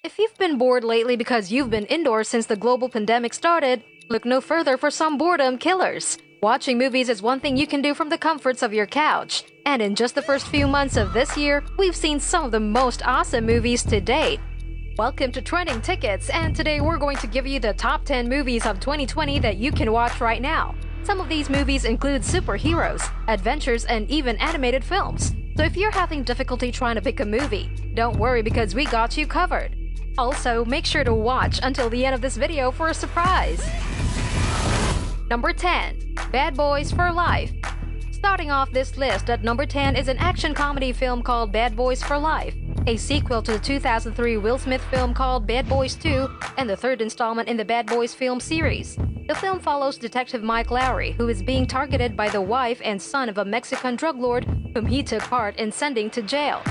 If you've been bored lately because you've been indoors since the global pandemic started, look no further for some boredom killers. Watching movies is one thing you can do from the comforts of your couch. And in just the first few months of this year, we've seen some of the most awesome movies to date. Welcome to Trending Tickets, and today we're going to give you the top 10 movies of 2020 that you can watch right now. Some of these movies include superheroes, adventures, and even animated films. So if you're having difficulty trying to pick a movie, don't worry because we got you covered. Also, make sure to watch until the end of this video for a surprise! Number 10. Bad Boys for Life. Starting off this list at number 10 is an action comedy film called Bad Boys for Life, a sequel to the 2003 Will Smith film called Bad Boys 2 and the third installment in the Bad Boys film series. The film follows Detective Mike Lowry, who is being targeted by the wife and son of a Mexican drug lord whom he took part in sending to jail.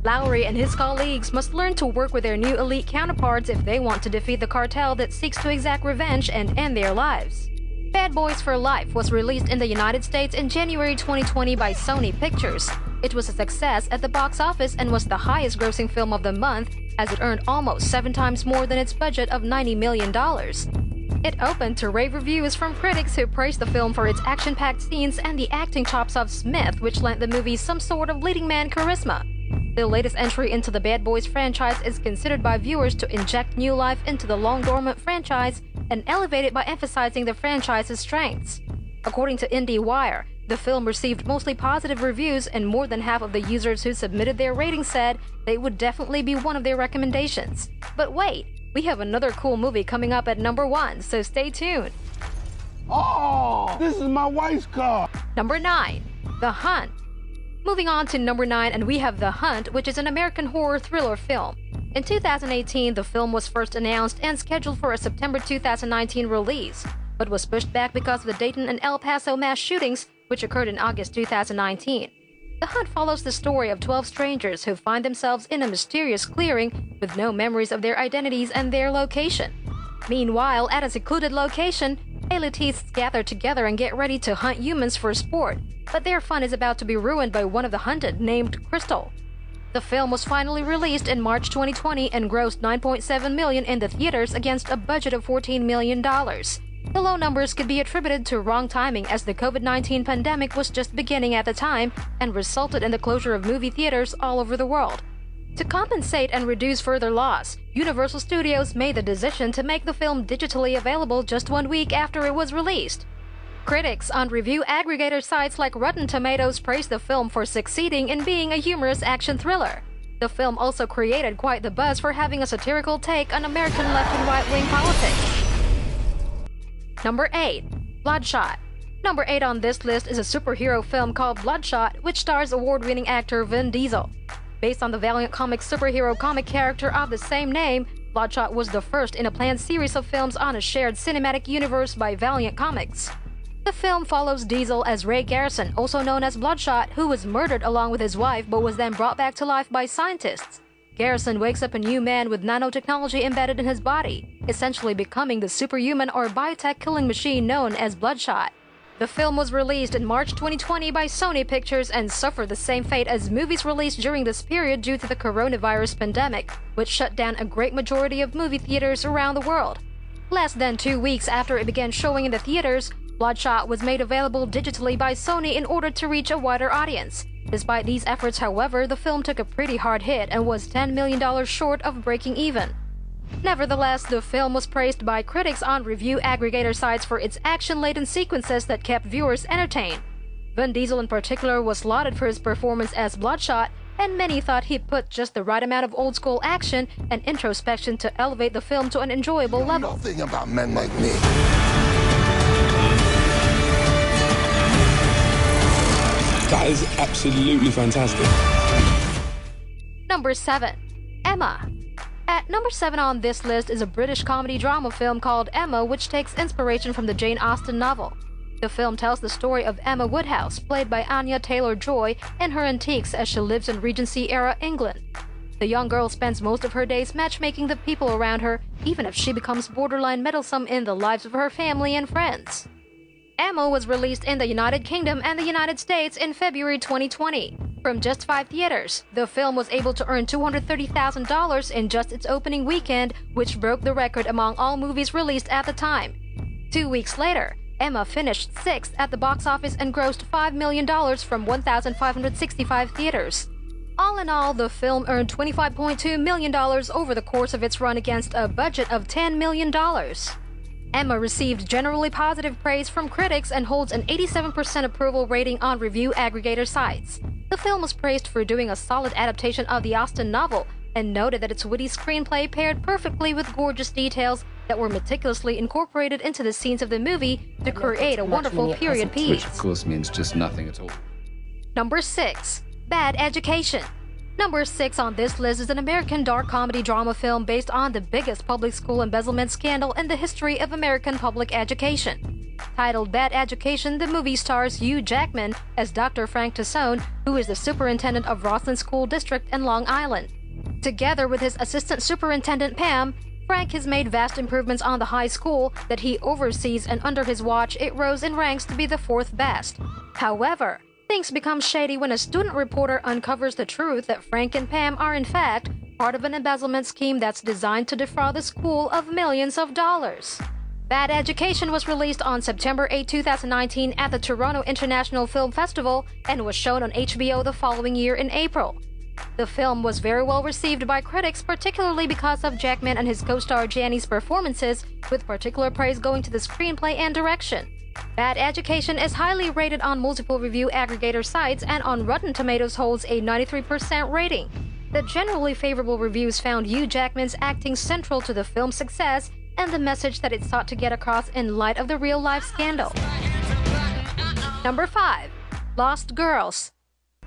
Lowry and his colleagues must learn to work with their new elite counterparts if they want to defeat the cartel that seeks to exact revenge and end their lives. Bad Boys for Life was released in the United States in January 2020 by Sony Pictures. It was a success at the box office and was the highest-grossing film of the month, as it earned almost 7 times more than its budget of $90 million. It opened to rave reviews from critics who praised the film for its action-packed scenes and the acting chops of Smith, which lent the movie some sort of leading man charisma. The latest entry into the Bad Boys franchise is considered by viewers to inject new life into the long-dormant franchise and elevate it by emphasizing the franchise's strengths. According to IndieWire, the film received mostly positive reviews, and more than half of the users who submitted their ratings said they would definitely be one of their recommendations. But wait, we have another cool movie coming up at number 1, so stay tuned. Oh, this is my wife's car. Number 9. The Hunt. Moving on to number 9, and we have The Hunt, which is an American horror thriller film. In 2018, the film was first announced and scheduled for a September 2019 release, but was pushed back because of the Dayton and El Paso mass shootings, which occurred in August 2019. The Hunt follows the story of 12 strangers who find themselves in a mysterious clearing with no memories of their identities and their location. Meanwhile, at a secluded location, elites gather together and get ready to hunt humans for sport, but their fun is about to be ruined by one of the hunted, named Crystal. The film was finally released in March 2020 and grossed $9.7 million in the theaters against a budget of $14 million. The low numbers could be attributed to wrong timing, as the COVID-19 pandemic was just beginning at the time and resulted in the closure of movie theaters all over the world. To compensate and reduce further loss, Universal Studios made the decision to make the film digitally available just 1 week after it was released. Critics on review aggregator sites like Rotten Tomatoes praised the film for succeeding in being a humorous action thriller. The film also created quite the buzz for having a satirical take on American left and right-wing politics. Number 8. Bloodshot. Number 8 on this list is a superhero film called Bloodshot, which stars award-winning actor Vin Diesel. Based on the Valiant Comics superhero comic character of the same name, Bloodshot was the first in a planned series of films on a shared cinematic universe by Valiant Comics. The film follows Diesel as Ray Garrison, also known as Bloodshot, who was murdered along with his wife but was then brought back to life by scientists. Garrison wakes up a new man with nanotechnology embedded in his body, essentially becoming the superhuman or biotech killing machine known as Bloodshot. The film was released in March 2020 by Sony Pictures and suffered the same fate as movies released during this period due to the coronavirus pandemic, which shut down a great majority of movie theaters around the world. Less than 2 weeks after it began showing in the theaters, Bloodshot was made available digitally by Sony in order to reach a wider audience. Despite these efforts, however, the film took a pretty hard hit and was $10 million short of breaking even. Nevertheless, the film was praised by critics on review aggregator sites for its action-laden sequences that kept viewers entertained. Vin Diesel in particular was lauded for his performance as Bloodshot, and many thought he put just the right amount of old-school action and introspection to elevate the film to an enjoyable level. Nothing about men like me. That is absolutely fantastic. Number 7. Emma. At number 7 on this list is a British comedy drama film called Emma, which takes inspiration from the Jane Austen novel. The film tells the story of Emma Woodhouse, played by Anya Taylor-Joy, and her antiques as she lives in Regency-era England. The young girl spends most of her days matchmaking the people around her, even if she becomes borderline meddlesome in the lives of her family and friends. Emma was released in the United Kingdom and the United States in February 2020. From just 5 theaters, the film was able to earn $230,000 in just its opening weekend, which broke the record among all movies released at the time. 2 weeks later, Emma finished 6th at the box office and grossed $5 million from 1,565 theaters. All in all, the film earned $25.2 million over the course of its run against a budget of $10 million. Emma received generally positive praise from critics and holds an 87% approval rating on review aggregator sites. The film was praised for doing a solid adaptation of the Austen novel and noted that its witty screenplay paired perfectly with gorgeous details that were meticulously incorporated into the scenes of the movie to create a wonderful period piece. Which of course means just nothing at all. Number 6. Bad Education. Number 6 on this list is an American dark comedy drama film based on the biggest public school embezzlement scandal in the history of American public education. Titled Bad Education, the movie stars Hugh Jackman as Dr. Frank Tassone, who is the superintendent of Roslyn School District in Long Island. Together with his assistant superintendent Pam, Frank has made vast improvements on the high school that he oversees, and under his watch it rose in ranks to be the 4th best. However, things become shady when a student reporter uncovers the truth that Frank and Pam are in fact part of an embezzlement scheme that's designed to defraud the school of millions of dollars. Bad Education was released on September 8, 2019 at the Toronto International Film Festival and was shown on HBO the following year in April. The film was very well received by critics, particularly because of Jackman and his co-star Janice's performances, with particular praise going to the screenplay and direction. Bad Education is highly rated on multiple review aggregator sites and on Rotten Tomatoes holds a 93% rating. The generally favorable reviews found Hugh Jackman's acting central to the film's success and the message that it sought to get across in light of the real-life scandal. Number 5. Lost Girls.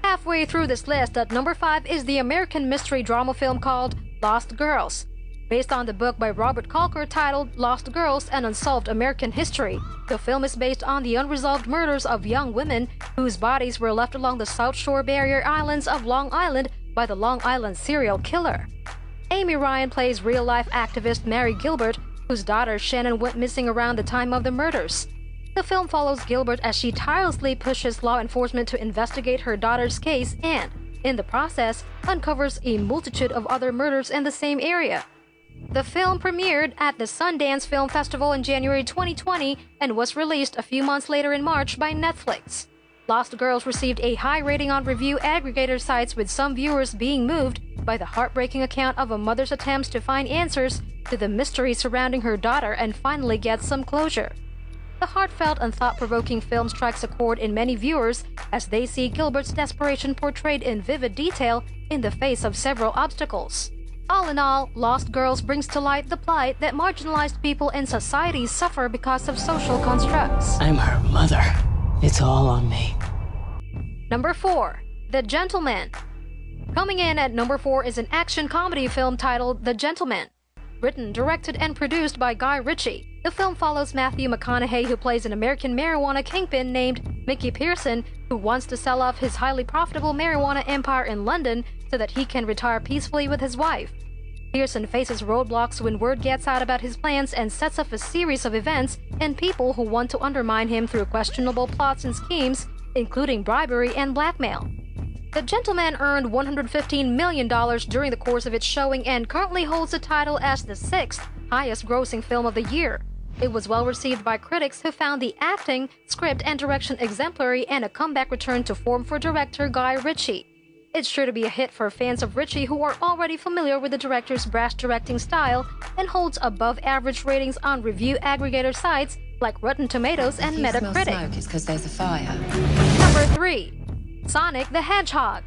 Halfway through this list, at number 5 is the American mystery drama film called Lost Girls. Based on the book by Robert Colker titled Lost Girls: An Unsolved American History, the film is based on the unresolved murders of young women whose bodies were left along the South Shore barrier islands of Long Island by the Long Island serial killer. Amy Ryan plays real-life activist Mary Gilbert, whose daughter Shannon went missing around the time of the murders. The film follows Gilbert as she tirelessly pushes law enforcement to investigate her daughter's case and, in the process, uncovers a multitude of other murders in the same area. The film premiered at the Sundance Film Festival in January 2020 and was released a few months later in March by Netflix. Lost Girls received a high rating on review aggregator sites, with some viewers being moved by the heartbreaking account of a mother's attempts to find answers to the mystery surrounding her daughter and finally get some closure. The heartfelt and thought-provoking film strikes a chord in many viewers as they see Gilbert's desperation portrayed in vivid detail in the face of several obstacles. All in all, Lost Girls brings to light the plight that marginalized people in society suffer because of social constructs. I'm her mother. It's all on me. Number 4. The Gentleman. Coming in at number 4 is an action comedy film titled The Gentleman. Written, directed, and produced by Guy Ritchie, the film follows Matthew McConaughey, who plays an American marijuana kingpin named Mickey Pearson, who wants to sell off his highly profitable marijuana empire in London so that he can retire peacefully with his wife. Pearson faces roadblocks when word gets out about his plans and sets up a series of events and people who want to undermine him through questionable plots and schemes, including bribery and blackmail. The Gentleman earned $115 million during the course of its showing and currently holds the title as the 6th highest-grossing film of the year. It was well received by critics who found the acting, script, and direction exemplary and a comeback return to form for director Guy Ritchie. It's sure to be a hit for fans of Ritchie who are already familiar with the director's brash directing style and holds above-average ratings on review aggregator sites like Rotten Tomatoes and Metacritic. If you smell smoke, it's 'cause there's a fire. Number 3. Sonic the Hedgehog.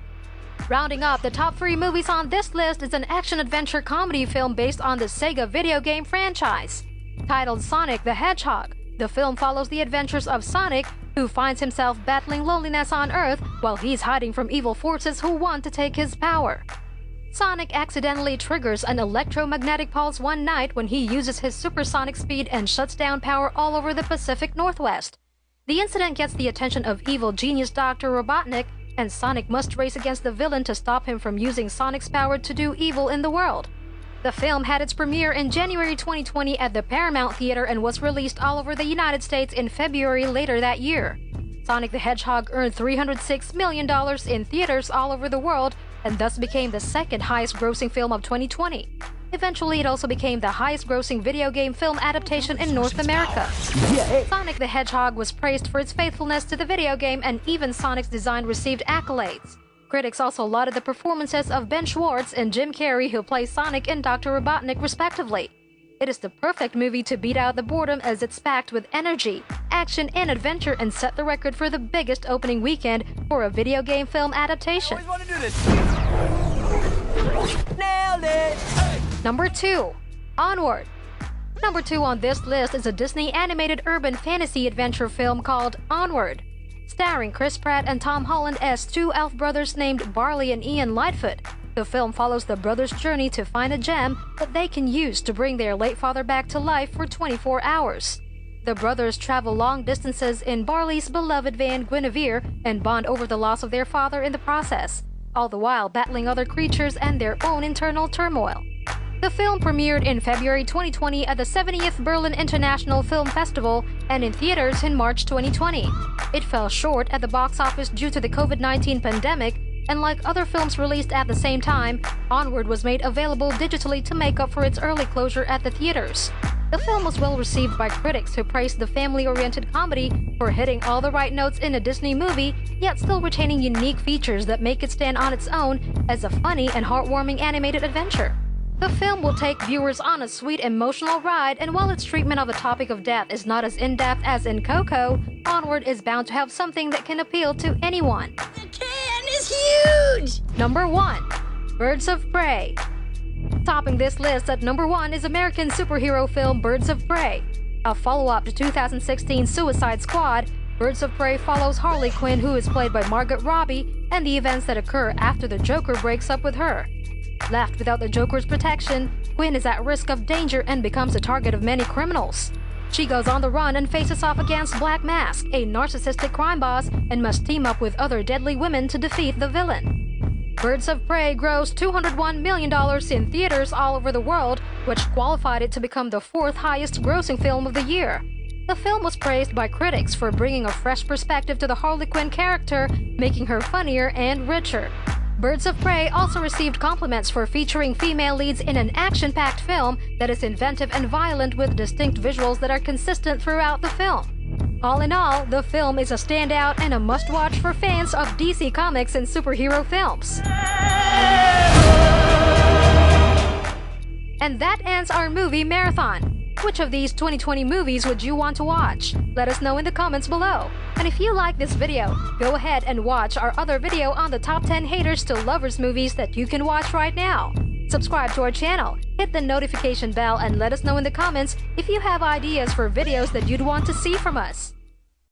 Rounding up the top 3 movies on this list is an action-adventure comedy film based on the Sega video game franchise. Titled Sonic the Hedgehog, the film follows the adventures of Sonic, who finds himself battling loneliness on Earth while he's hiding from evil forces who want to take his power. Sonic accidentally triggers an electromagnetic pulse one night when he uses his supersonic speed and shuts down power all over the Pacific Northwest. The incident gets the attention of evil genius Dr. Robotnik, and Sonic must race against the villain to stop him from using Sonic's power to do evil in the world. The film had its premiere in January 2020 at the Paramount Theater and was released all over the United States in February later that year. Sonic the Hedgehog earned $306 million in theaters all over the world and thus became the second highest grossing film of 2020. Eventually, it also became the highest grossing video game film adaptation in North America. Sonic the Hedgehog was praised for its faithfulness to the video game, and even Sonic's design received accolades. Critics also lauded the performances of Ben Schwartz and Jim Carrey, who play Sonic and Dr. Robotnik respectively. It is the perfect movie to beat out the boredom as it's packed with energy, action, and adventure and set the record for the biggest opening weekend for a video game film adaptation. Nailed it! Number 2. Onward. Number 2 on this list is a Disney animated urban fantasy adventure film called Onward. Starring Chris Pratt and Tom Holland as two elf brothers named Barley and Ian Lightfoot. The film follows the brothers' journey to find a gem that they can use to bring their late father back to life for 24 hours. The brothers travel long distances in Barley's beloved van Guinevere and bond over the loss of their father in the process, all the while battling other creatures and their own internal turmoil. The film premiered in February 2020 at the 70th Berlin International Film Festival and in theaters in March 2020. It fell short at the box office due to the COVID-19 pandemic, and like other films released at the same time, Onward was made available digitally to make up for its early closure at the theaters. The film was well received by critics who praised the family-oriented comedy for hitting all the right notes in a Disney movie, yet still retaining unique features that make it stand on its own as a funny and heartwarming animated adventure. The film will take viewers on a sweet, emotional ride, and while its treatment of the topic of death is not as in-depth as in Coco, Onward is bound to have something that can appeal to anyone. The can is huge! Number 1. Birds of Prey. Topping this list at number 1 is American superhero film Birds of Prey. A follow-up to 2016 Suicide Squad, Birds of Prey follows Harley Quinn, who is played by Margot Robbie, and the events that occur after the Joker breaks up with her. Left without the Joker's protection, Quinn is at risk of danger and becomes a target of many criminals. She goes on the run and faces off against Black Mask, a narcissistic crime boss, and must team up with other deadly women to defeat the villain. Birds of Prey grossed $201 million in theaters all over the world, which qualified it to become the 4th highest grossing film of the year. The film was praised by critics for bringing a fresh perspective to the Harley Quinn character, making her funnier and richer. Birds of Prey also received compliments for featuring female leads in an action-packed film that is inventive and violent with distinct visuals that are consistent throughout the film. All in all, the film is a standout and a must-watch for fans of DC Comics and superhero films. And that ends our movie marathon. Which of these 2020 movies would you want to watch? Let us know in the comments below. And if you like this video, go ahead and watch our other video on the top 10 haters to lovers movies that you can watch right now. Subscribe to our channel, hit the notification bell, and let us know in the comments if you have ideas for videos that you'd want to see from us.